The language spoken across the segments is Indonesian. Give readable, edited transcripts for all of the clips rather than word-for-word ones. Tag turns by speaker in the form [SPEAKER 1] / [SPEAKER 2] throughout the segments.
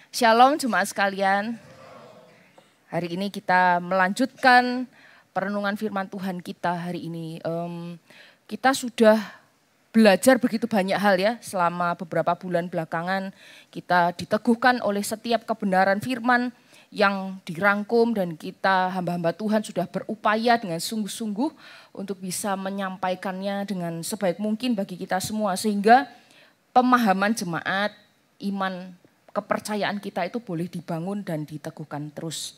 [SPEAKER 1] Shalom jemaat sekalian. Hari ini kita melanjutkan perenungan firman Tuhan kita hari ini. Kita sudah belajar begitu banyak hal ya selama beberapa bulan belakangan. Kita diteguhkan oleh setiap kebenaran firman yang dirangkum dan kita hamba-hamba Tuhan sudah berupaya dengan sungguh-sungguh untuk bisa menyampaikannya dengan sebaik mungkin bagi kita semua. Sehingga pemahaman jemaat, iman, kepercayaan kita itu boleh dibangun dan diteguhkan terus.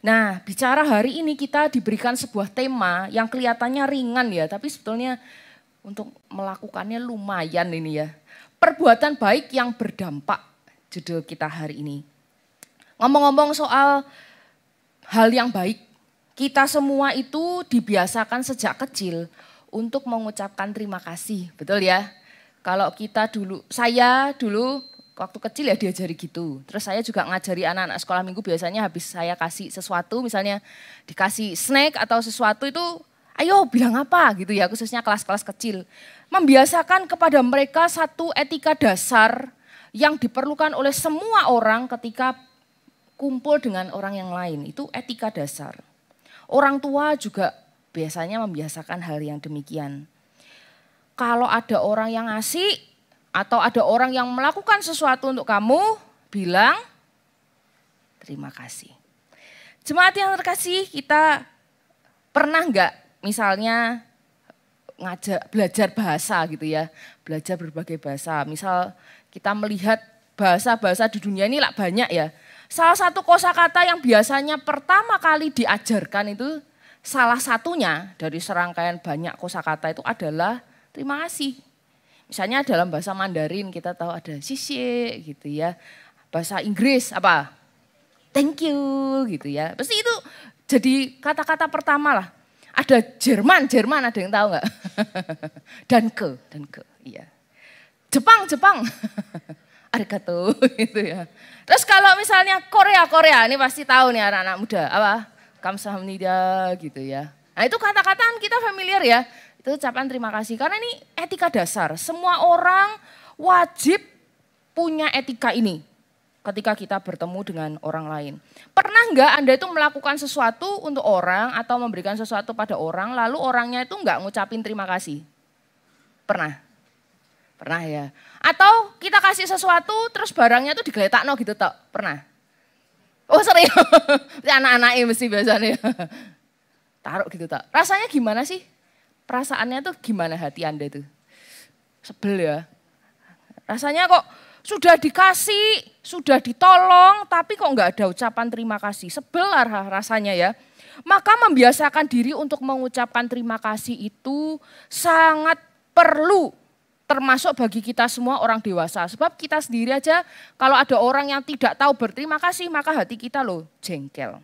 [SPEAKER 1] Nah, bicara hari ini kita diberikan sebuah tema yang kelihatannya ringan ya, tapi sebetulnya untuk melakukannya lumayan ini ya. Perbuatan baik yang berdampak, judul kita hari ini. Ngomong-ngomong soal hal yang baik, kita semua itu dibiasakan sejak kecil untuk mengucapkan terima kasih, betul ya? Kalau kita dulu, saya dulu waktu kecil ya diajari gitu. Terus saya juga ngajari anak-anak sekolah minggu biasanya habis saya kasih sesuatu, misalnya dikasih snack atau sesuatu itu, ayo bilang apa gitu ya, khususnya kelas-kelas kecil. Membiasakan kepada mereka satu etika dasar yang diperlukan oleh semua orang ketika kumpul dengan orang yang lain. Itu etika dasar. Orang tua juga biasanya membiasakan hal yang demikian. Kalau ada orang yang ngasih, atau ada orang yang melakukan sesuatu untuk kamu, bilang terima kasih. Jemaat yang terkasih, kita pernah enggak misalnya belajar bahasa gitu ya, belajar berbagai bahasa. Misal kita melihat bahasa-bahasa di dunia ini lah banyak ya. Salah satu kosakata yang biasanya pertama kali diajarkan itu, salah satunya dari serangkaian banyak kosakata itu adalah terima kasih. Misalnya dalam bahasa Mandarin kita tahu ada xie gitu ya. Bahasa Inggris apa? Thank you gitu ya. Pasti itu jadi kata-kata pertama lah. Ada Jerman ada yang tahu nggak? Danke, iya. Jepang, arigato gitu ya. Terus kalau misalnya Korea, ini pasti tahu nih anak-anak muda, apa? Kamsahamnida gitu ya. Nah itu kata-kata kita familiar ya. Itu ucapan terima kasih, karena ini etika dasar. Semua orang wajib punya etika ini ketika kita bertemu dengan orang lain. Pernah enggak Anda itu melakukan sesuatu untuk orang atau memberikan sesuatu pada orang, lalu orangnya itu enggak ngucapin terima kasih? Pernah? Pernah ya. Atau kita kasih sesuatu terus barangnya itu digeletakno gitu tok? Pernah? Oh sering, anak-anaknya mesti biasanya. Taruh gitu tok. Rasanya gimana sih? Perasaannya tuh gimana hati Anda itu? Sebel ya. Rasanya kok sudah dikasih, sudah ditolong, tapi kok enggak ada ucapan terima kasih. Sebel lah rasanya ya. Maka membiasakan diri untuk mengucapkan terima kasih itu sangat perlu. Termasuk bagi kita semua orang dewasa. Sebab kita sendiri aja kalau ada orang yang tidak tahu berterima kasih, maka hati kita loh jengkel.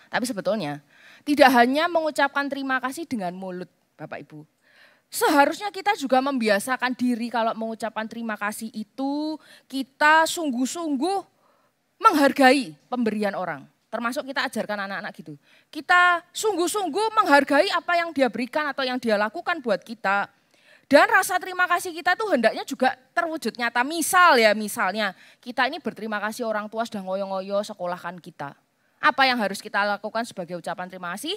[SPEAKER 1] Tapi sebetulnya tidak hanya mengucapkan terima kasih dengan mulut. Bapak Ibu, seharusnya kita juga membiasakan diri kalau mengucapkan terima kasih itu kita sungguh-sungguh menghargai pemberian orang. Termasuk kita ajarkan anak-anak gitu. Kita sungguh-sungguh menghargai apa yang dia berikan atau yang dia lakukan buat kita. Dan rasa terima kasih kita tuh hendaknya juga terwujud nyata. Misalnya kita ini berterima kasih orang tua sudah ngoyo-ngoyo sekolahkan kita. Apa yang harus kita lakukan sebagai ucapan terima kasih?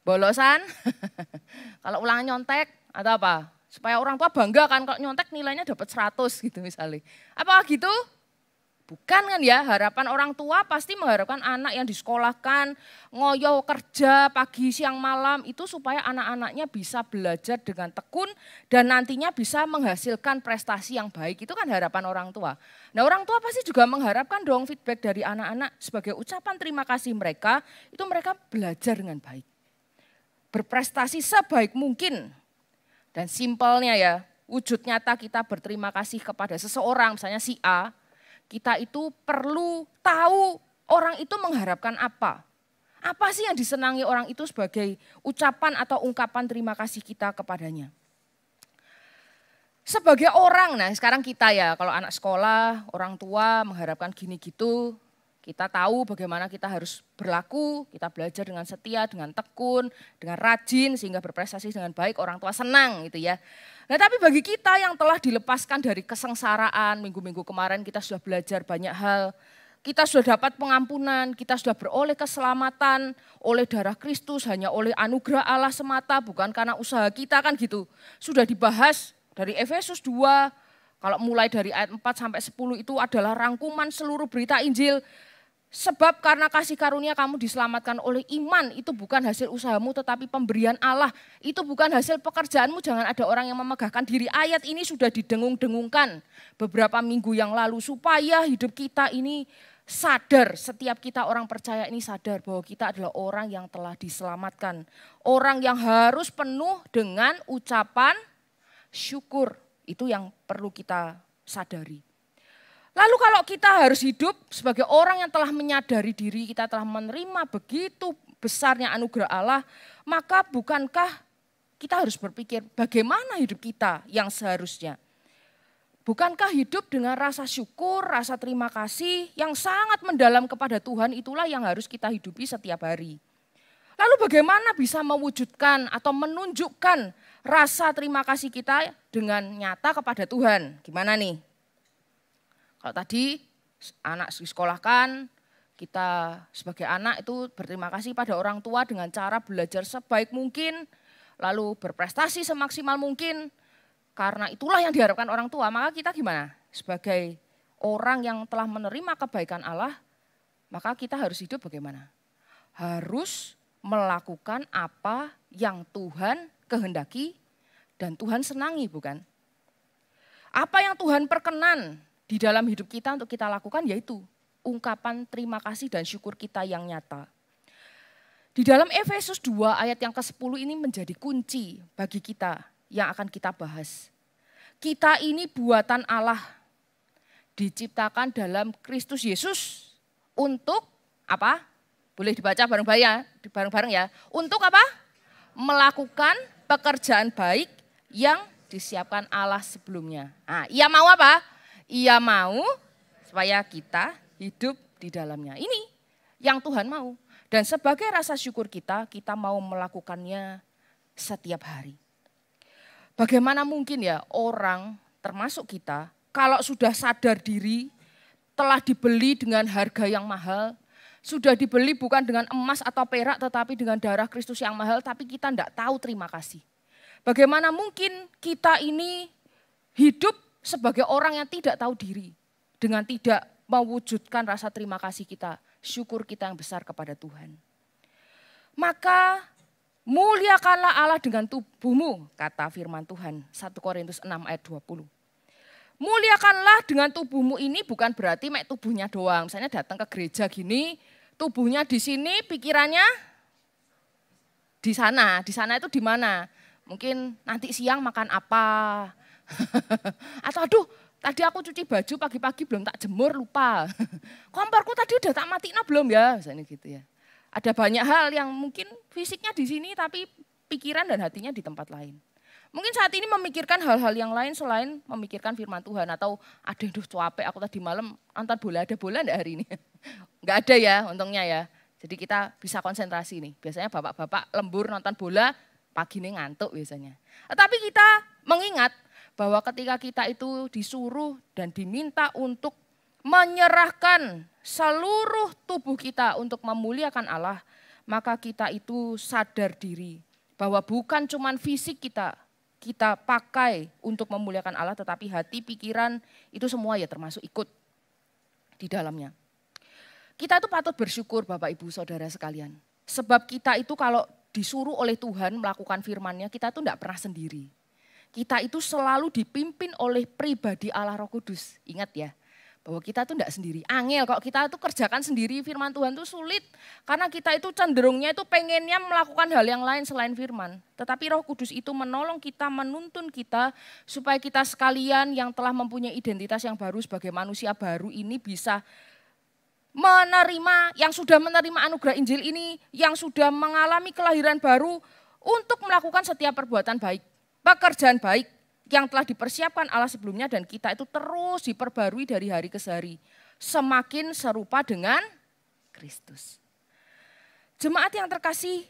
[SPEAKER 1] Bolosan, kalau ulangan nyontek atau apa? Supaya orang tua bangga kan kalau nyontek nilainya dapat 100 gitu misalnya. Apa gitu? Bukan kan ya, harapan orang tua pasti mengharapkan anak yang disekolahkan, ngoyo kerja pagi siang malam itu supaya anak-anaknya bisa belajar dengan tekun dan nantinya bisa menghasilkan prestasi yang baik. Itu kan harapan orang tua. Nah orang tua pasti juga mengharapkan dong feedback dari anak-anak sebagai ucapan terima kasih mereka, itu mereka belajar dengan baik. Berprestasi sebaik mungkin. Dan simpelnya ya, wujud nyata kita berterima kasih kepada seseorang, misalnya si A, kita itu perlu tahu orang itu mengharapkan apa. Apa sih yang disenangi orang itu sebagai ucapan atau ungkapan terima kasih kita kepadanya. Sebagai orang, nah sekarang kita ya, kalau anak sekolah, orang tua mengharapkan gini gitu, Kita tahu bagaimana kita harus berlaku, kita belajar dengan setia, dengan tekun, dengan rajin sehingga berprestasi dengan baik, orang tua senang gitu ya. Nah tapi bagi kita yang telah dilepaskan dari kesengsaraan, minggu-minggu kemarin kita sudah belajar banyak hal. Kita sudah dapat pengampunan, kita sudah beroleh keselamatan oleh darah Kristus, hanya oleh anugerah Allah semata, bukan karena usaha kita kan gitu. Sudah dibahas dari Efesus 2, kalau mulai dari ayat 4 sampai 10 itu adalah rangkuman seluruh berita Injil. Sebab karena kasih karunia kamu diselamatkan oleh iman, itu bukan hasil usahamu tetapi pemberian Allah. Itu bukan hasil pekerjaanmu, jangan ada orang yang memegahkan diri. Ayat ini sudah didengung-dengungkan beberapa minggu yang lalu supaya hidup kita ini sadar, setiap kita orang percaya ini sadar bahwa kita adalah orang yang telah diselamatkan. Orang yang harus penuh dengan ucapan syukur, itu yang perlu kita sadari. Lalu kalau kita harus hidup sebagai orang yang telah menyadari diri, kita telah menerima begitu besarnya anugerah Allah, maka bukankah kita harus berpikir bagaimana hidup kita yang seharusnya? Bukankah hidup dengan rasa syukur, rasa terima kasih yang sangat mendalam kepada Tuhan itulah yang harus kita hidupi setiap hari. Lalu bagaimana bisa mewujudkan atau menunjukkan rasa terima kasih kita dengan nyata kepada Tuhan? Gimana nih? Kalau tadi anak disekolahkan, kita sebagai anak itu berterima kasih pada orang tua dengan cara belajar sebaik mungkin, lalu berprestasi semaksimal mungkin. Karena itulah yang diharapkan orang tua, maka kita gimana? Sebagai orang yang telah menerima kebaikan Allah, maka kita harus hidup bagaimana? Harus melakukan apa yang Tuhan kehendaki dan Tuhan senangi, bukan? Apa yang Tuhan perkenan di dalam hidup kita untuk kita lakukan yaitu ungkapan terima kasih dan syukur kita yang nyata. Di dalam Efesus 2 ayat yang ke-10 ini menjadi kunci bagi kita yang akan kita bahas. Kita ini buatan Allah, diciptakan dalam Kristus Yesus untuk apa? Boleh dibaca bareng-bareng ya. Untuk apa? Melakukan pekerjaan baik yang disiapkan Allah sebelumnya. Nah, ia mau apa? Ia mau supaya kita hidup di dalamnya. Ini yang Tuhan mau. Dan sebagai rasa syukur kita, kita mau melakukannya setiap hari. Bagaimana mungkin ya orang termasuk kita, kalau sudah sadar diri, telah dibeli dengan harga yang mahal, sudah dibeli bukan dengan emas atau perak tetapi dengan darah Kristus yang mahal, tapi kita tidak tahu terima kasih. Bagaimana mungkin kita ini hidup sebagai orang yang tidak tahu diri, dengan tidak mewujudkan rasa terima kasih kita, syukur kita yang besar kepada Tuhan. Maka muliakanlah Allah dengan tubuhmu, kata firman Tuhan, 1 Korintus 6 ayat 20. Muliakanlah dengan tubuhmu ini bukan berarti mek tubuhnya doang. Misalnya datang ke gereja gini, tubuhnya di sini, pikirannya di sana itu di mana? Mungkin nanti siang makan apa? Atau aduh tadi aku cuci baju pagi-pagi belum tak jemur lupa. Komporku tadi udah tak matiin belum ya, misalnya gitu ya. Ada banyak hal yang mungkin fisiknya di sini tapi pikiran dan hatinya di tempat lain. Mungkin saat ini memikirkan hal-hal yang lain selain memikirkan firman Tuhan. Atau aduh capek aku tadi malam nonton bola, ada bola enggak hari ini? Enggak ada ya untungnya ya. Jadi kita bisa konsentrasi nih. Biasanya bapak-bapak lembur nonton bola, pagi ini ngantuk biasanya. Tapi kita mengingat bahwa ketika kita itu disuruh dan diminta untuk menyerahkan seluruh tubuh kita untuk memuliakan Allah, maka kita itu sadar diri bahwa bukan cuma fisik kita pakai untuk memuliakan Allah, tetapi hati, pikiran itu semua ya termasuk ikut di dalamnya. Kita itu patut bersyukur Bapak Ibu Saudara sekalian. Sebab kita itu kalau disuruh oleh Tuhan melakukan firman-Nya, kita itu tidak pernah sendiri. Kita itu selalu dipimpin oleh pribadi Allah Roh Kudus. Ingat ya, bahwa kita itu tidak sendiri. Angel kalau kita itu kerjakan sendiri firman Tuhan itu sulit. Karena kita itu cenderungnya itu pengennya melakukan hal yang lain selain firman. Tetapi Roh Kudus itu menolong kita, menuntun kita supaya kita sekalian yang telah mempunyai identitas yang baru sebagai manusia baru ini bisa menerima, yang sudah menerima anugerah Injil ini, yang sudah mengalami kelahiran baru untuk melakukan setiap perbuatan baik, pekerjaan baik yang telah dipersiapkan Allah sebelumnya dan kita itu terus diperbarui dari hari ke hari. semakin serupa dengan Kristus. Jemaat yang terkasih,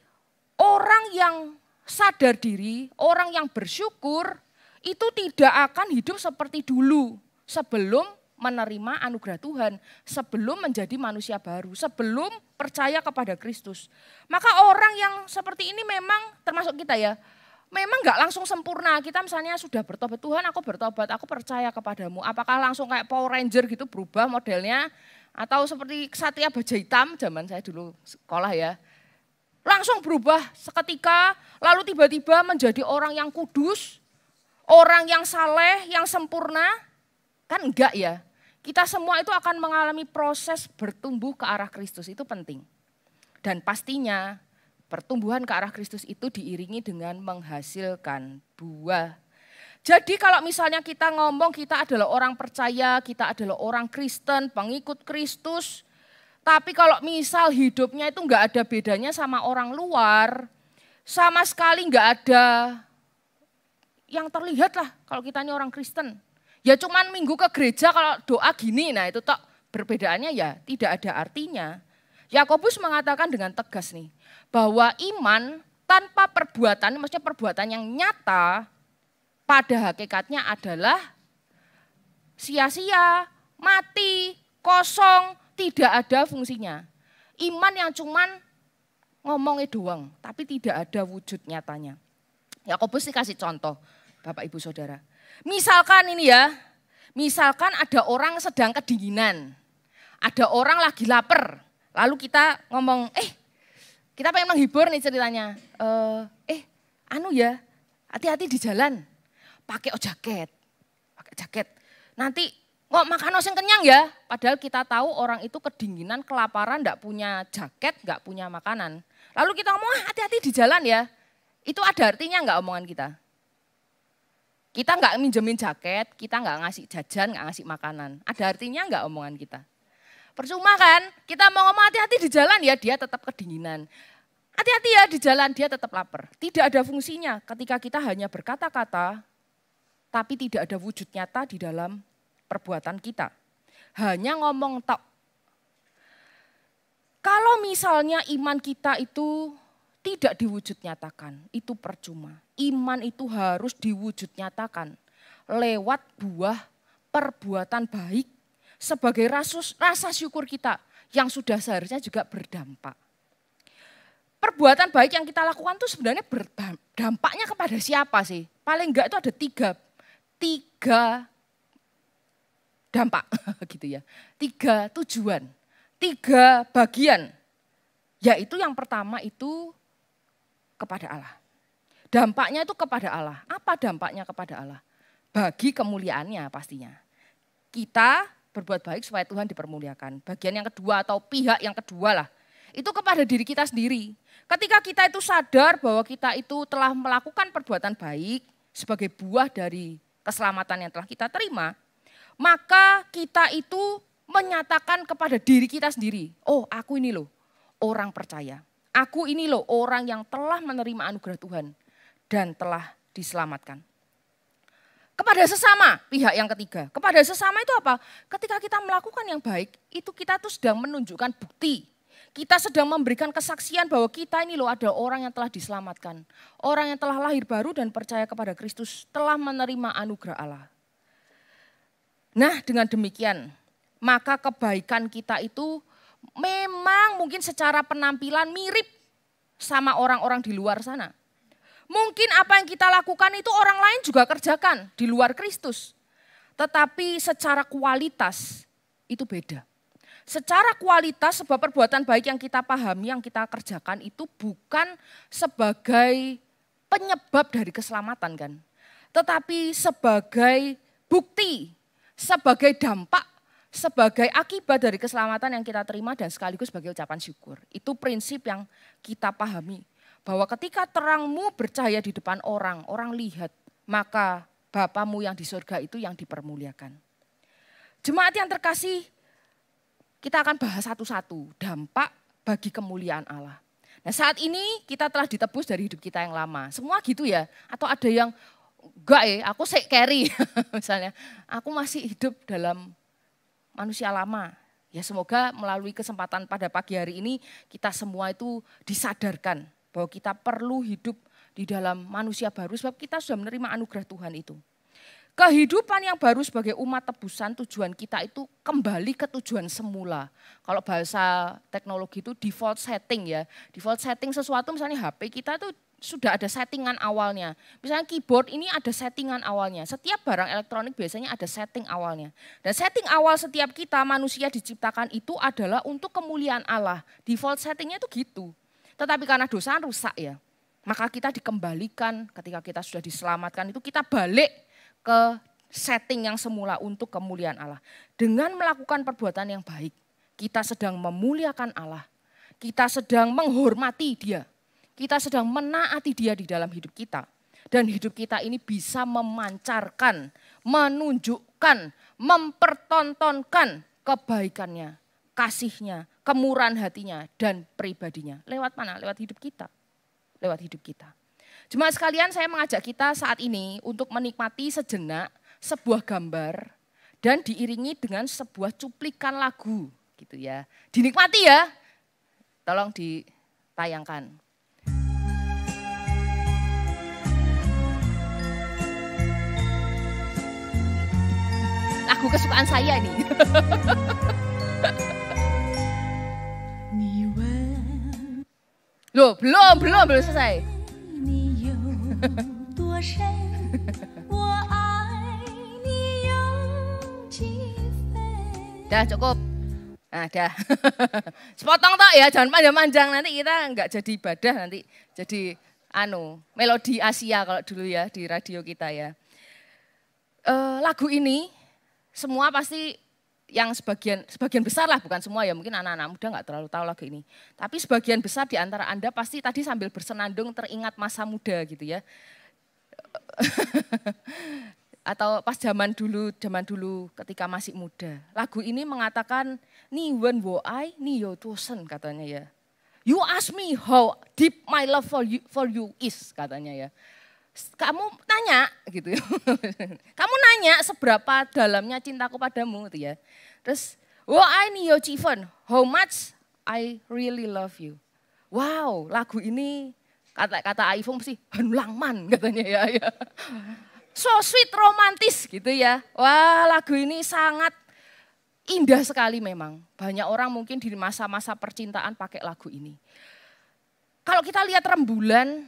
[SPEAKER 1] orang yang sadar diri, orang yang bersyukur itu tidak akan hidup seperti dulu sebelum menerima anugerah Tuhan, sebelum menjadi manusia baru, sebelum percaya kepada Kristus. Maka orang yang seperti ini memang termasuk kita ya, memang gak langsung sempurna. Kita misalnya sudah bertobat, Tuhan aku bertobat, aku percaya kepadamu. Apakah langsung kayak Power Ranger gitu berubah modelnya, atau seperti Ksatria Baja Hitam zaman saya dulu sekolah ya. Langsung berubah seketika, lalu tiba-tiba menjadi orang yang kudus, orang yang saleh, yang sempurna. Kan enggak ya. Kita semua itu akan mengalami proses bertumbuh ke arah Kristus, itu penting. Dan pastinya pertumbuhan ke arah Kristus itu diiringi dengan menghasilkan buah. Jadi kalau misalnya kita ngomong kita adalah orang percaya, kita adalah orang Kristen, pengikut Kristus. Tapi kalau misal hidupnya itu enggak ada bedanya sama orang luar, sama sekali enggak ada yang terlihat lah kalau kita ini orang Kristen. Ya cuman minggu ke gereja kalau doa gini, nah itu tak perbedaannya ya tidak ada artinya. Yakobus mengatakan dengan tegas nih, bahwa iman tanpa perbuatan, maksudnya perbuatan yang nyata, pada hakikatnya adalah sia-sia, mati, kosong, tidak ada fungsinya. Iman yang cuman ngomongnya doang, tapi tidak ada wujud nyatanya. Yakobus dikasih contoh, Bapak Ibu Saudara. Misalkan ini ya, misalkan ada orang sedang kedinginan, ada orang lagi lapar, lalu kita ngomong, kita pengen menghibur nih ceritanya, hati-hati di jalan, pakai jaket, nanti makan sing kenyang ya, padahal kita tahu orang itu kedinginan, kelaparan, enggak punya jaket, enggak punya makanan, lalu kita ngomong hati-hati di jalan ya, itu ada artinya enggak omongan kita? Kita nggak minjemin jaket, kita nggak ngasih jajan, nggak ngasih makanan. Ada artinya nggak omongan kita? Percuma kan, kita mau ngomong hati-hati di jalan ya dia tetap kedinginan. Hati-hati ya di jalan dia tetap lapar. Tidak ada fungsinya ketika kita hanya berkata-kata, tapi tidak ada wujud nyata di dalam perbuatan kita. Hanya ngomong tok. Kalau misalnya iman kita itu tidak diwujud nyatakan, itu percuma. Iman itu harus diwujud nyatakan lewat buah perbuatan baik sebagai rasa syukur kita yang sudah seharusnya juga berdampak. Perbuatan baik yang kita lakukan itu sebenarnya berdampaknya kepada siapa sih? Paling enggak itu ada tiga dampak gitu ya. 3 tujuan, 3 bagian. Yaitu yang pertama itu kepada Allah. Dampaknya itu kepada Allah. Apa dampaknya kepada Allah? Bagi kemuliaannya pastinya. Kita berbuat baik supaya Tuhan dipermuliakan. Bagian yang kedua atau pihak yang kedua lah. Itu kepada diri kita sendiri. Ketika kita itu sadar bahwa kita itu telah melakukan perbuatan baik sebagai buah dari keselamatan yang telah kita terima, maka kita itu menyatakan kepada diri kita sendiri, oh aku ini loh orang percaya. Aku ini loh orang yang telah menerima anugerah Tuhan dan telah diselamatkan. Kepada sesama, pihak yang ketiga. Kepada sesama itu apa? Ketika kita melakukan yang baik, itu kita tuh sedang menunjukkan bukti. Kita sedang memberikan kesaksian bahwa kita ini loh ada orang yang telah diselamatkan. Orang yang telah lahir baru dan percaya kepada Kristus telah menerima anugerah Allah. Nah dengan demikian, maka kebaikan kita itu memang mungkin secara penampilan mirip sama orang-orang di luar sana. Mungkin apa yang kita lakukan itu orang lain juga kerjakan di luar Kristus. Tetapi secara kualitas itu beda. Secara kualitas sebab perbuatan baik yang kita pahami, yang kita kerjakan itu bukan sebagai penyebab dari keselamatan kan. Tetapi sebagai bukti, sebagai dampak, sebagai akibat dari keselamatan yang kita terima dan sekaligus sebagai ucapan syukur. Itu prinsip yang kita pahami. Bahwa ketika terangmu bercahaya di depan orang, orang lihat, maka Bapamu yang di surga itu yang dipermuliakan. Jemaat yang terkasih, kita akan bahas satu-satu dampak bagi kemuliaan Allah. Nah saat ini kita telah ditebus dari hidup kita yang lama. Semua gitu ya, atau ada yang enggak aku carry misalnya. Aku masih hidup dalam manusia lama, Ya semoga melalui kesempatan pada pagi hari ini kita semua itu disadarkan bahwa kita perlu hidup di dalam manusia baru sebab kita sudah menerima anugerah Tuhan itu. Kehidupan yang baru sebagai umat tebusan tujuan kita itu kembali ke tujuan semula. Kalau bahasa teknologi itu default setting ya. Default setting sesuatu misalnya HP kita itu sudah ada settingan awalnya. Misalnya keyboard ini ada settingan awalnya. Setiap barang elektronik biasanya ada setting awalnya. Dan setting awal setiap kita manusia diciptakan itu adalah untuk kemuliaan Allah. Default settingnya itu gitu. Tetapi karena dosa rusak ya. Maka kita dikembalikan ketika kita sudah diselamatkan itu kita balik ke setting yang semula untuk kemuliaan Allah. Dengan melakukan perbuatan yang baik. Kita sedang memuliakan Allah. Kita sedang menghormati Dia. Kita sedang menaati Dia di dalam hidup kita. Dan hidup kita ini bisa memancarkan, menunjukkan, mempertontonkan kebaikannya, kasihnya, kemurahan hatinya, dan pribadinya. Lewat mana? Lewat hidup kita. Lewat hidup kita. Jemaat sekalian, saya mengajak kita saat ini untuk menikmati sejenak sebuah gambar dan diiringi dengan sebuah cuplikan lagu. Gitu ya. Dinikmati ya. Tolong ditayangkan. Lagu kesukaan saya ini. Loh, belum selesai. Dah cukup. Nah, dah. Sepotong toh ya, jangan panjang-panjang nanti kita enggak jadi ibadah nanti jadi melodi Asia kalau dulu ya di radio kita ya. Lagu ini semua pasti yang sebagian besar lah, bukan semua ya, mungkin anak-anak muda nggak terlalu tahu lagu ini. Tapi sebagian besar di antara Anda pasti tadi sambil bersenandung teringat masa muda gitu ya. Atau pas zaman dulu ketika masih muda. Lagu ini mengatakan, ni wen wo ai, ni yo tosen katanya ya. You ask me how deep my love for you is katanya ya. Kamu tanya gitu ya. Kamu nanya seberapa dalamnya cintaku padamu gitu ya. Terus, I ni yo Chiven, how much I really love you. Wow, lagu ini kata iPhone sih hanlangman katanya ya. So sweet, romantis gitu ya. Wah, lagu ini sangat indah sekali memang. Banyak orang mungkin di masa-masa percintaan pakai lagu ini. Kalau kita lihat rembulan,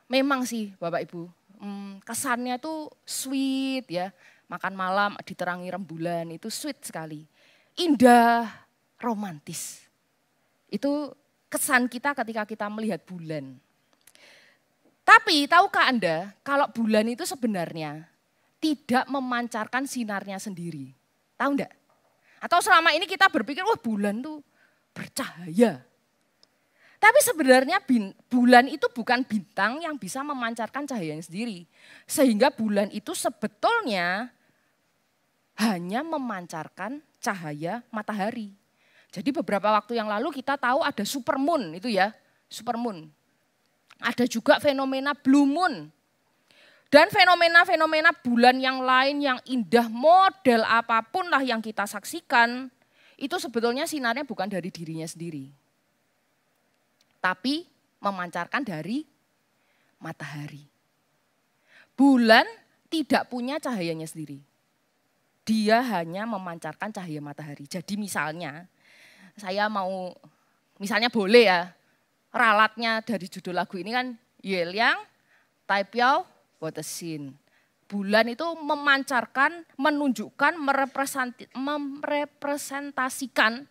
[SPEAKER 1] memang sih Bapak Ibu, kesannya tuh sweet ya. Makan malam diterangi rembulan itu sweet sekali. Indah, romantis. Itu kesan kita ketika kita melihat bulan. Tapi tahukah Anda kalau bulan itu sebenarnya tidak memancarkan sinarnya sendiri. Tahu enggak? Atau selama ini kita berpikir wah bulan tuh bercahaya. Tapi sebenarnya bulan itu bukan bintang yang bisa memancarkan cahayanya sendiri. Sehingga bulan itu sebetulnya hanya memancarkan cahaya matahari. Jadi beberapa waktu yang lalu kita tahu ada supermoon itu ya, supermoon. Ada juga fenomena blue moon. Dan fenomena-fenomena bulan yang lain yang indah model apapun lah yang kita saksikan, itu sebetulnya sinarnya bukan dari dirinya sendiri. Tapi memancarkan dari matahari. Bulan tidak punya cahayanya sendiri. Dia hanya memancarkan cahaya matahari. Jadi misalnya, misalnya boleh ya, ralatnya dari judul lagu ini kan, Yeliang, Taipiao, Wotesin. Bulan itu memancarkan, menunjukkan, merepresentasikan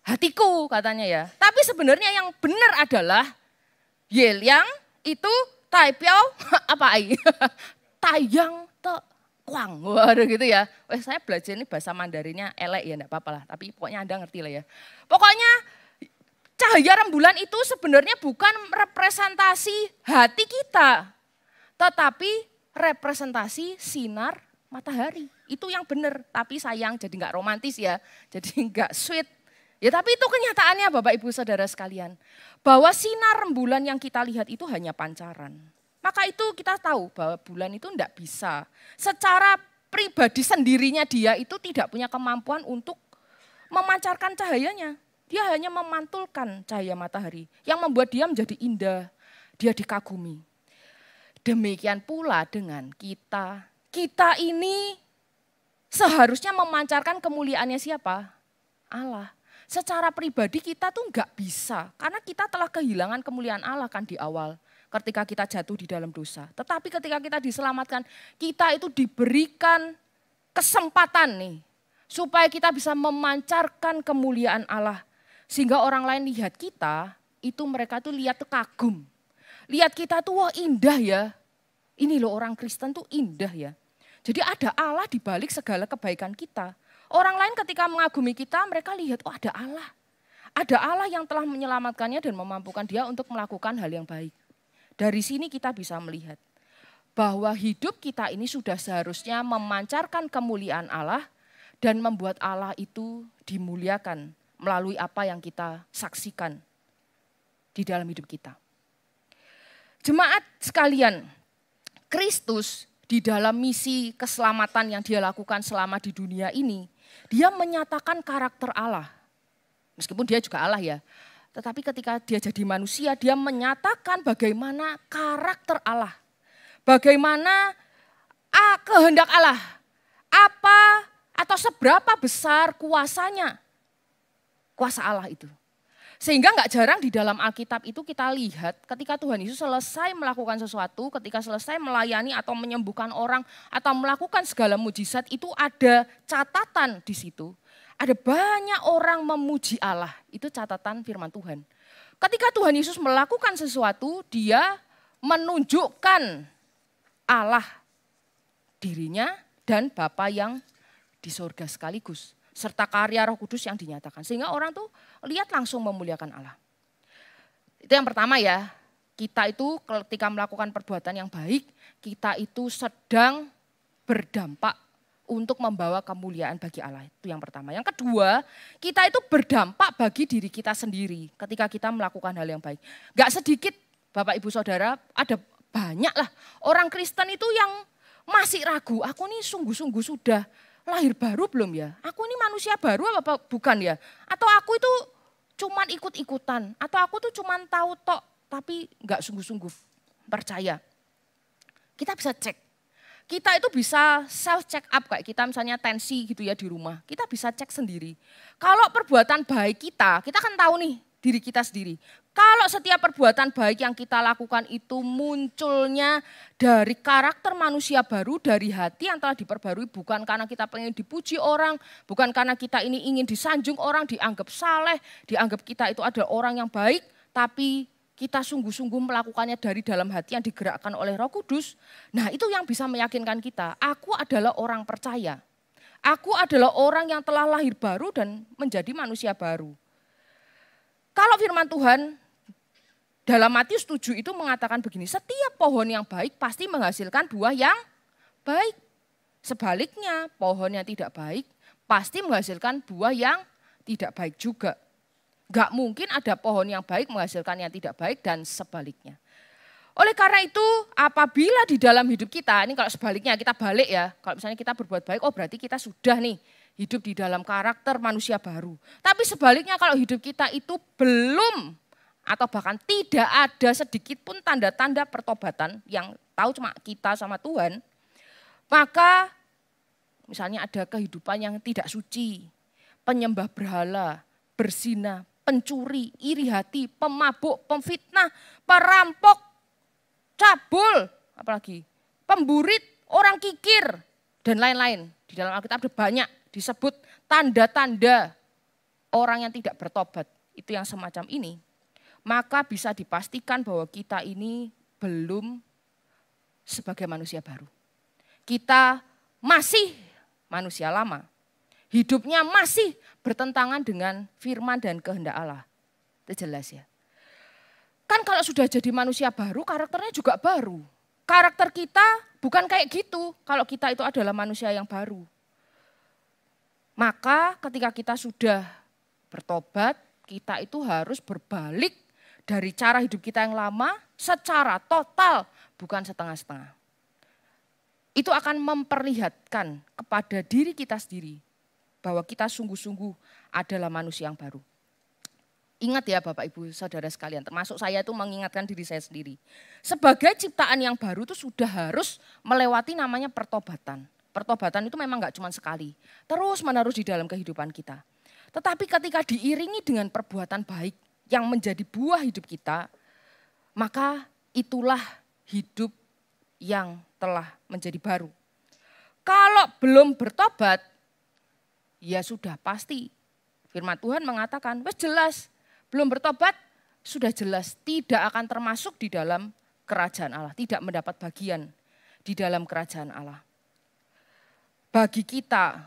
[SPEAKER 1] hatiku katanya ya. Tapi sebenarnya yang benar adalah Yeliang itu Taipiao apa ai? Tayang te kuang. Waduh gitu ya. Saya belajar ini bahasa Mandarinnya elek ya enggak apa-apa lah. Tapi pokoknya Anda ngerti lah ya. Pokoknya cahaya rembulan itu sebenarnya bukan representasi hati kita. Tetapi representasi sinar matahari. Itu yang benar. Tapi sayang jadi enggak romantis ya. Jadi enggak sweet. Ya tapi itu kenyataannya Bapak Ibu Saudara sekalian. Bahwa sinar rembulan yang kita lihat itu hanya pancaran. Maka itu kita tahu bahwa bulan itu tidak bisa. Secara pribadi sendirinya dia itu tidak punya kemampuan untuk memancarkan cahayanya. Dia hanya memantulkan cahaya matahari yang membuat dia menjadi indah, dia dikagumi. Demikian pula dengan kita. Kita ini seharusnya memancarkan kemuliaannya siapa? Allah. Secara pribadi kita tuh enggak bisa, karena kita telah kehilangan kemuliaan Allah kan di awal ketika kita jatuh di dalam dosa. Tetapi ketika kita diselamatkan, kita itu diberikan kesempatan nih, supaya kita bisa memancarkan kemuliaan Allah. Sehingga orang lain lihat kita, itu mereka tuh lihat tuh kagum. Lihat kita tuh wah indah ya. Ini loh orang Kristen tuh indah ya. Jadi ada Allah di balik segala kebaikan kita. Orang lain ketika mengagumi kita, mereka lihat oh ada Allah. Ada Allah yang telah menyelamatkannya dan memampukan dia untuk melakukan hal yang baik. Dari sini kita bisa melihat bahwa hidup kita ini sudah seharusnya memancarkan kemuliaan Allah dan membuat Allah itu dimuliakan melalui apa yang kita saksikan di dalam hidup kita. Jemaat sekalian, Kristus di dalam misi keselamatan yang dia lakukan selama di dunia ini, dia menyatakan karakter Allah. Meskipun dia juga Allah ya, tetapi ketika dia jadi manusia, dia menyatakan bagaimana karakter Allah. Bagaimana kehendak Allah, apa atau seberapa besar kuasanya. Kuasa Allah itu. Sehingga enggak jarang di dalam Alkitab itu kita lihat ketika Tuhan Yesus selesai melakukan sesuatu, ketika selesai melayani atau menyembuhkan orang atau melakukan segala mujizat itu ada catatan di situ. Ada banyak orang memuji Allah, itu catatan firman Tuhan. Ketika Tuhan Yesus melakukan sesuatu, dia menunjukkan Allah dirinya dan Bapa yang di sorga sekaligus. Serta karya Roh Kudus yang dinyatakan. Sehingga orang tuh lihat langsung memuliakan Allah. Itu yang pertama ya, kita itu ketika melakukan perbuatan yang baik, kita itu sedang berdampak untuk membawa kemuliaan bagi Allah. Itu yang pertama. Yang kedua, kita itu berdampak bagi diri kita sendiri ketika kita melakukan hal yang baik. Gak sedikit Bapak Ibu Saudara, ada banyak lah orang Kristen itu yang masih ragu, aku nih sungguh-sungguh sudah lahir baru belum ya? Aku ini manusia baru apa bukan ya? Atau aku itu cuman ikut-ikutan? Atau aku tuh cuman tahu tok tapi enggak sungguh-sungguh percaya? Kita bisa cek. Kita itu bisa self check up kayak kita misalnya tensi gitu ya di rumah. Kita bisa cek sendiri. Kalau perbuatan baik kita kan tahu nih diri kita sendiri. Kalau setiap perbuatan baik yang kita lakukan itu munculnya dari karakter manusia baru, dari hati yang telah diperbarui, bukan karena kita pengen dipuji orang, bukan karena kita ini ingin disanjung orang, dianggap saleh, dianggap kita itu adalah orang yang baik, tapi kita sungguh-sungguh melakukannya dari dalam hati yang digerakkan oleh Roh Kudus. Nah itu yang bisa meyakinkan kita, aku adalah orang percaya. Aku adalah orang yang telah lahir baru dan menjadi manusia baru. Kalau firman Tuhan dalam Matius 7 itu mengatakan begini, setiap pohon yang baik pasti menghasilkan buah yang baik. Sebaliknya pohon yang tidak baik pasti menghasilkan buah yang tidak baik juga. Gak mungkin ada pohon yang baik menghasilkan yang tidak baik dan sebaliknya. Oleh karena itu apabila di dalam hidup kita, ini kalau sebaliknya kita balik ya, kalau misalnya kita berbuat baik, oh berarti kita sudah nih hidup di dalam karakter manusia baru. Tapi sebaliknya kalau hidup kita itu belum atau bahkan tidak ada sedikit pun tanda-tanda pertobatan yang tahu cuma kita sama Tuhan, maka misalnya ada kehidupan yang tidak suci, penyembah berhala, berzina, pencuri, iri hati, pemabuk, pemfitnah, perampok, cabul, apalagi pemburit, orang kikir, dan lain-lain. Di dalam Alkitab ada banyak disebut tanda-tanda orang yang tidak bertobat. Itu yang semacam ini. Maka bisa dipastikan bahwa kita ini belum sebagai manusia baru. Kita masih manusia lama. Hidupnya masih bertentangan dengan firman dan kehendak Allah. Itu jelas ya. Kan kalau sudah jadi manusia baru, karakternya juga baru. Karakter kita bukan kayak gitu kalau kita itu adalah manusia yang baru. Maka ketika kita sudah bertobat, kita itu harus berbalik dari cara hidup kita yang lama secara total, bukan setengah-setengah. Itu akan memperlihatkan kepada diri kita sendiri bahwa kita sungguh-sungguh adalah manusia yang baru. Ingat ya Bapak Ibu Saudara sekalian, termasuk saya itu mengingatkan diri saya sendiri. Sebagai ciptaan yang baru itu sudah harus melewati namanya pertobatan. Pertobatan itu memang gak cuma sekali, terus menerus di dalam kehidupan kita. Tetapi ketika diiringi dengan perbuatan baik yang menjadi buah hidup kita, maka itulah hidup yang telah menjadi baru. Kalau belum bertobat, ya sudah pasti. Firman Tuhan mengatakan, wes jelas. Belum bertobat, sudah jelas tidak akan termasuk di dalam kerajaan Allah. Tidak mendapat bagian di dalam kerajaan Allah. Bagi kita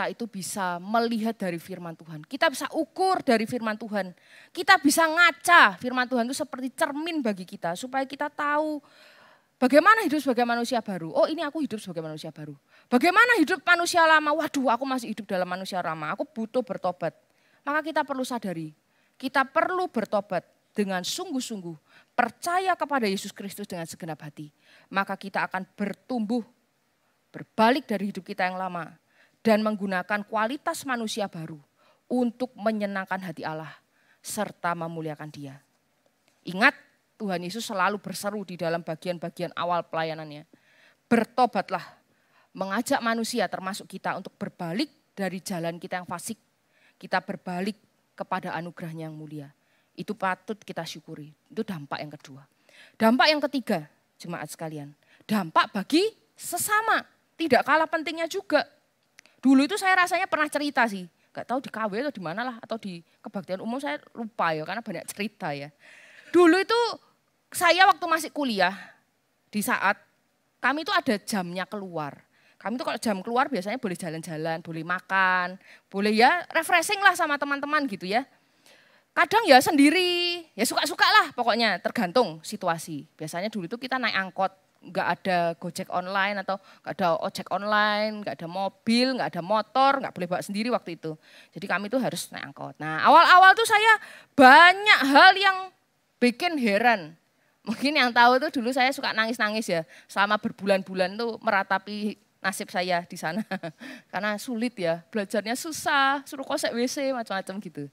[SPEAKER 1] itu bisa melihat dari firman Tuhan. Kita bisa ukur dari firman Tuhan. Kita bisa ngaca firman Tuhan itu seperti cermin bagi kita. Supaya kita tahu bagaimana hidup sebagai manusia baru. Oh ini aku hidup sebagai manusia baru. Bagaimana hidup manusia lama. Waduh aku masih hidup dalam manusia lama. Aku butuh bertobat. Maka kita perlu sadari. Kita perlu bertobat dengan sungguh-sungguh, percaya kepada Yesus Kristus dengan segenap hati. Maka kita akan bertumbuh, berbalik dari hidup kita yang lama, dan menggunakan kualitas manusia baru untuk menyenangkan hati Allah, serta memuliakan Dia. Ingat, Tuhan Yesus selalu berseru di dalam bagian-bagian awal pelayanannya. Bertobatlah, mengajak manusia termasuk kita untuk berbalik dari jalan kita yang fasik. Kita berbalik kepada anugerahnya yang mulia. Itu patut kita syukuri. Itu dampak yang kedua. Dampak yang ketiga, jemaat sekalian. Dampak bagi sesama. Tidak kalah pentingnya juga. Dulu itu saya rasanya pernah cerita sih. Gak tahu di KW atau di mana lah. Atau di kebaktian umum saya lupa ya. Karena banyak cerita ya. Dulu itu saya waktu masih kuliah. Di saat kami itu ada jamnya keluar. Kami tuh kalau jam keluar biasanya boleh jalan-jalan, boleh makan, boleh ya refreshing lah sama teman-teman gitu ya. Kadang ya sendiri, ya suka-suka lah pokoknya tergantung situasi. Biasanya dulu itu kita naik angkot, nggak ada Gojek online atau nggak ada ojek online, nggak ada mobil, nggak ada motor, nggak boleh bawa sendiri waktu itu. Jadi kami tuh harus naik angkot. Nah awal-awal tuh saya banyak hal yang bikin heran. Mungkin yang tahu tuh dulu saya suka nangis-nangis ya, selama berbulan-bulan tuh meratapi nasib saya di sana. Karena sulit ya, belajarnya susah, suruh kosek WC, macam-macam gitu.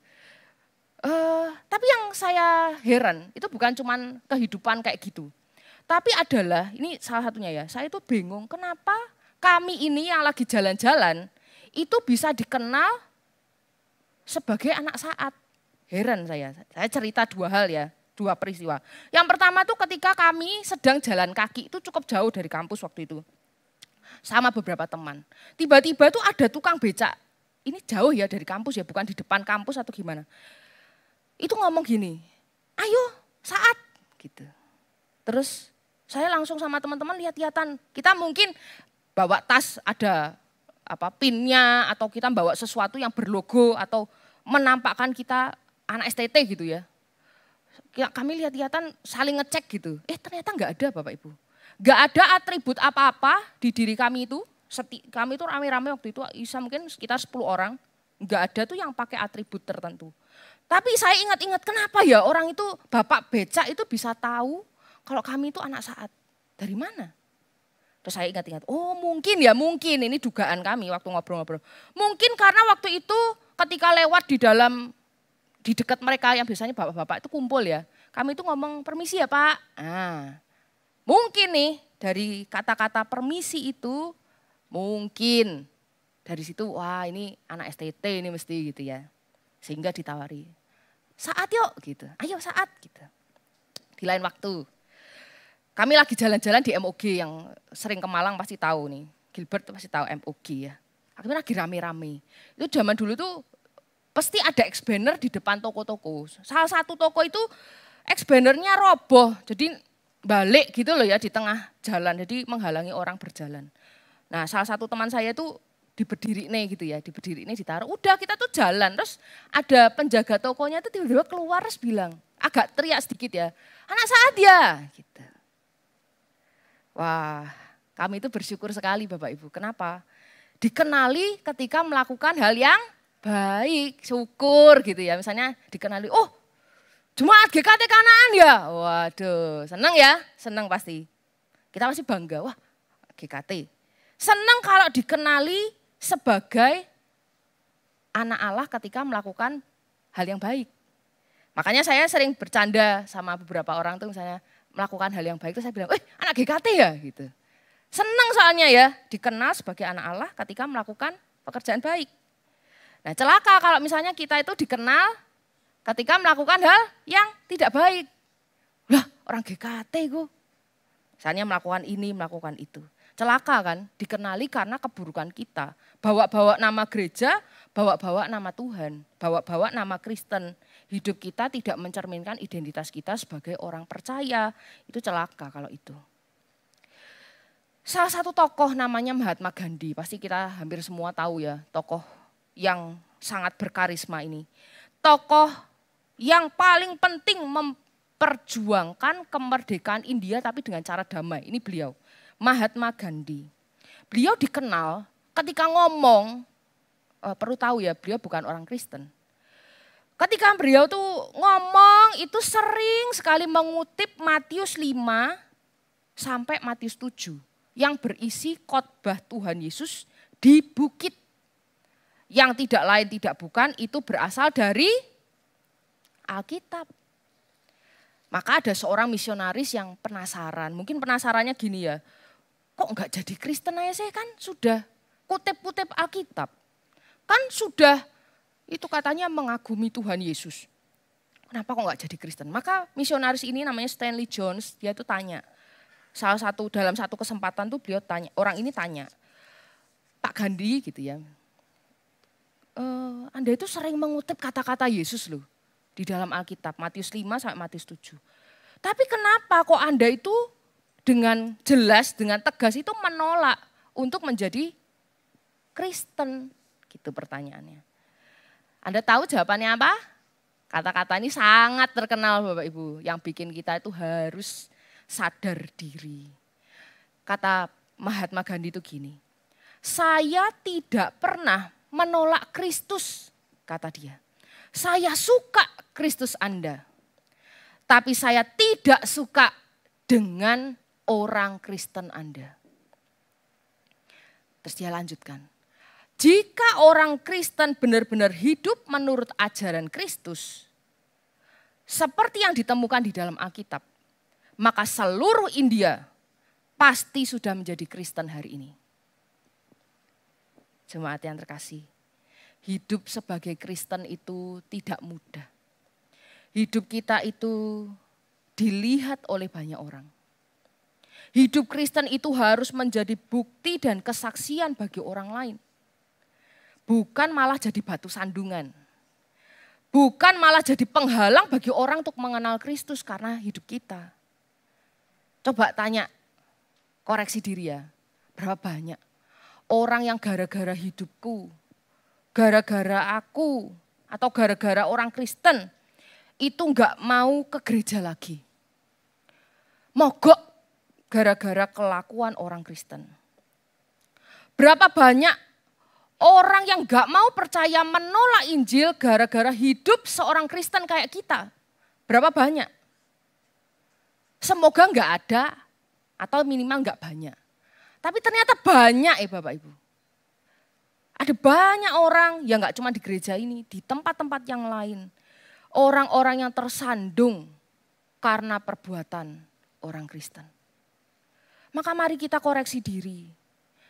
[SPEAKER 1] Tapi yang saya heran, itu bukan cuman kehidupan kayak gitu. Tapi adalah, ini salah satunya ya, saya itu bingung kenapa kami ini yang lagi jalan-jalan, itu bisa dikenal sebagai anak saat. Heran saya cerita dua hal ya, dua peristiwa. Yang pertama tuh ketika kami sedang jalan kaki, itu cukup jauh dari kampus waktu itu. Sama beberapa teman. Tiba-tiba tuh ada tukang becak. Ini jauh ya dari kampus ya, bukan di depan kampus atau gimana. Itu ngomong gini, ayo saat gitu. Terus saya langsung sama teman-teman lihat-lihatan. Kita mungkin bawa tas ada pinnya atau kita bawa sesuatu yang berlogo atau menampakkan kita anak STT gitu ya. Kami lihat-lihatan saling ngecek gitu. Ternyata nggak ada Bapak Ibu. Gak ada atribut apa-apa di diri kami itu. Kami itu rame-rame waktu itu, bisa mungkin sekitar 10 orang. Gak ada tuh yang pakai atribut tertentu. Tapi saya ingat-ingat kenapa ya orang itu, bapak becak itu bisa tahu kalau kami itu anak saat. Dari mana? Terus saya ingat-ingat, oh mungkin ini dugaan kami waktu ngobrol-ngobrol. Mungkin karena waktu itu ketika lewat di dekat mereka yang biasanya bapak-bapak itu kumpul ya. Kami itu ngomong permisi ya Pak. Mungkin nih dari kata-kata permisi itu mungkin dari situ wah ini anak STT ini mesti gitu ya. Sehingga ditawari saat yuk gitu, ayo saat gitu. Di lain waktu kami lagi jalan-jalan di MOG yang sering ke Malang pasti tahu nih. Gilbert pasti tahu MOG ya. Kami lagi rame-rame. Itu zaman dulu tuh pasti ada X-banner di depan toko-toko. Salah satu toko itu X-bannernya roboh jadi balik gitu loh ya di tengah jalan, jadi menghalangi orang berjalan. Nah salah satu teman saya itu diberdiri nih gitu ya, diberdiri nih ditaruh, udah kita tuh jalan, terus ada penjaga tokonya tuh tiba-tiba keluar terus bilang, agak teriak sedikit ya, anak saat ya gitu. Wah kami itu bersyukur sekali Bapak Ibu, kenapa? Dikenali ketika melakukan hal yang baik, syukur gitu ya, misalnya dikenali, oh Jemaat GKT Kanaan ya, waduh senang ya, senang pasti. Kita pasti bangga, wah GKT. Senang kalau dikenali sebagai anak Allah ketika melakukan hal yang baik. Makanya saya sering bercanda sama beberapa orang tuh misalnya melakukan hal yang baik itu saya bilang, anak GKT ya gitu. Senang soalnya ya dikenal sebagai anak Allah ketika melakukan pekerjaan baik. Nah celaka kalau misalnya kita itu dikenal ketika melakukan hal yang tidak baik. Lah orang GKT gue. Misalnya melakukan ini, melakukan itu. Celaka kan, dikenali karena keburukan kita. Bawa-bawa nama gereja, bawa-bawa nama Tuhan, bawa-bawa nama Kristen. Hidup kita tidak mencerminkan identitas kita sebagai orang percaya. Itu celaka kalau itu. Salah satu tokoh namanya Mahatma Gandhi, pasti kita hampir semua tahu ya, tokoh yang sangat berkarisma ini. Tokoh yang paling penting memperjuangkan kemerdekaan India tapi dengan cara damai, ini beliau. Mahatma Gandhi. Beliau dikenal ketika ngomong, perlu tahu ya beliau bukan orang Kristen. Ketika beliau tuh ngomong itu sering sekali mengutip Matius 5 sampai Matius 7 yang berisi khotbah Tuhan Yesus di bukit. Yang tidak lain tidak bukan itu berasal dari Alkitab. Maka ada seorang misionaris yang penasaran, mungkin penasarannya gini ya, kok enggak jadi Kristen aja sih, kan sudah kutip-kutip Alkitab. Kan sudah itu katanya mengagumi Tuhan Yesus. Kenapa kok enggak jadi Kristen? Maka misionaris ini namanya Stanley Jones, dia tuh tanya. Dalam satu kesempatan tuh beliau tanya, orang ini tanya, Pak Gandhi gitu ya, Anda itu sering mengutip kata-kata Yesus loh di dalam Alkitab, Matius 5 sampai Matius 7. Tapi kenapa kok Anda itu dengan jelas, dengan tegas itu menolak untuk menjadi Kristen? Gitu pertanyaannya. Anda tahu jawabannya apa? Kata-kata ini sangat terkenal Bapak Ibu. Yang bikin kita itu harus sadar diri. Kata Mahatma Gandhi itu gini. Saya tidak pernah menolak Kristus, kata dia. Saya suka Kristus Anda. Tapi saya tidak suka dengan orang Kristen Anda. Terus dia lanjutkan. Jika orang Kristen benar-benar hidup menurut ajaran Kristus, seperti yang ditemukan di dalam Alkitab, maka seluruh India pasti sudah menjadi Kristen hari ini. Jemaat yang terkasih, hidup sebagai Kristen itu tidak mudah. Hidup kita itu dilihat oleh banyak orang. Hidup Kristen itu harus menjadi bukti dan kesaksian bagi orang lain. Bukan malah jadi batu sandungan. Bukan malah jadi penghalang bagi orang untuk mengenal Kristus karena hidup kita. Coba tanya, koreksi diri ya, berapa banyak orang yang gara-gara hidupku, gara-gara aku, atau gara-gara orang Kristen, itu enggak mau ke gereja lagi. Mogok gara-gara kelakuan orang Kristen. Berapa banyak orang yang enggak mau percaya menolak Injil gara-gara hidup seorang Kristen kayak kita. Berapa banyak? Semoga enggak ada atau minimal enggak banyak. Tapi ternyata banyak Bapak Ibu. Ada banyak orang yang enggak cuma di gereja ini, di tempat-tempat yang lain. Orang-orang yang tersandung karena perbuatan orang Kristen. Maka mari kita koreksi diri.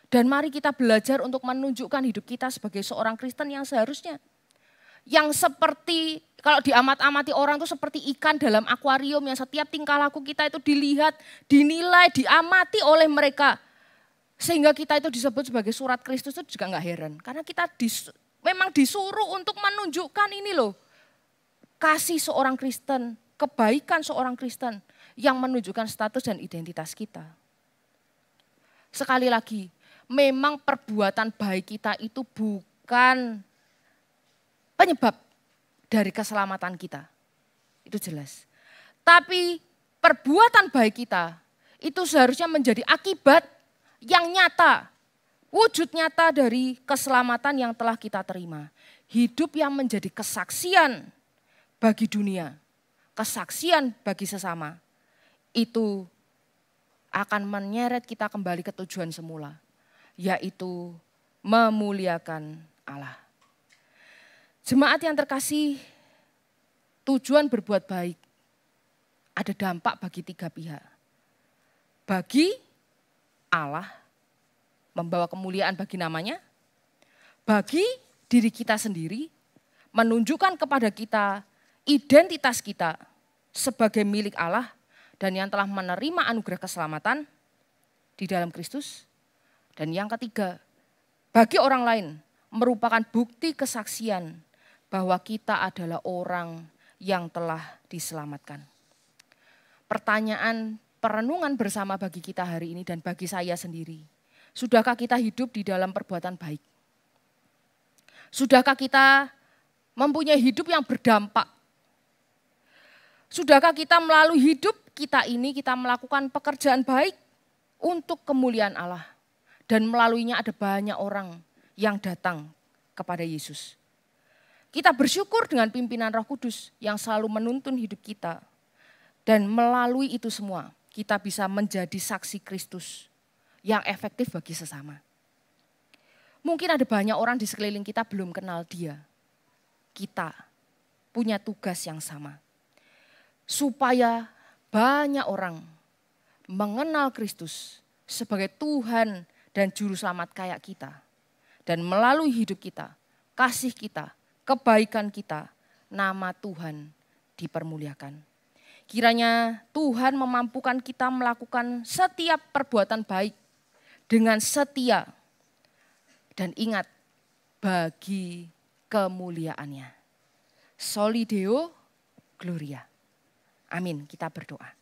[SPEAKER 1] Dan mari kita belajar untuk menunjukkan hidup kita sebagai seorang Kristen yang seharusnya. Yang seperti, kalau diamat-amati orang itu seperti ikan dalam akuarium yang setiap tingkah laku kita itu dilihat, dinilai, diamati oleh mereka. Sehingga kita itu disebut sebagai surat Kristus itu juga enggak heran. Karena kita memang disuruh untuk menunjukkan ini loh. Kasih seorang Kristen, kebaikan seorang Kristen yang menunjukkan status dan identitas kita. Sekali lagi, memang perbuatan baik kita itu bukan penyebab dari keselamatan kita. Itu jelas. Tapi perbuatan baik kita itu seharusnya menjadi akibat yang nyata. Wujud nyata dari keselamatan yang telah kita terima. Hidup yang menjadi kesaksian bagi dunia, kesaksian bagi sesama, itu akan menyeret kita kembali ke tujuan semula, yaitu memuliakan Allah. Jemaat yang terkasih, tujuan berbuat baik ada dampak bagi tiga pihak. Bagi Allah, membawa kemuliaan bagi namanya. Bagi diri kita sendiri, menunjukkan kepada kita identitas kita sebagai milik Allah dan yang telah menerima anugerah keselamatan di dalam Kristus. Dan yang ketiga, bagi orang lain merupakan bukti kesaksian bahwa kita adalah orang yang telah diselamatkan. Pertanyaan perenungan bersama bagi kita hari ini dan bagi saya sendiri. Sudahkah kita hidup di dalam perbuatan baik? Sudahkah kita mempunyai hidup yang berdampak? Sudahkah kita melalui hidup kita ini kita melakukan pekerjaan baik untuk kemuliaan Allah? Dan melaluinya ada banyak orang yang datang kepada Yesus. Kita bersyukur dengan pimpinan Roh Kudus yang selalu menuntun hidup kita. Dan melalui itu semua kita bisa menjadi saksi Kristus yang efektif bagi sesama. Mungkin ada banyak orang di sekeliling kita belum kenal Dia. Kita punya tugas yang sama. Supaya banyak orang mengenal Kristus sebagai Tuhan dan Juru Selamat kayak kita. Dan melalui hidup kita, kasih kita, kebaikan kita, nama Tuhan dipermuliakan. Kiranya Tuhan memampukan kita melakukan setiap perbuatan baik dengan setia. Dan ingat, bagi kemuliaannya. Soli Deo Gloria. Amin, kita berdoa.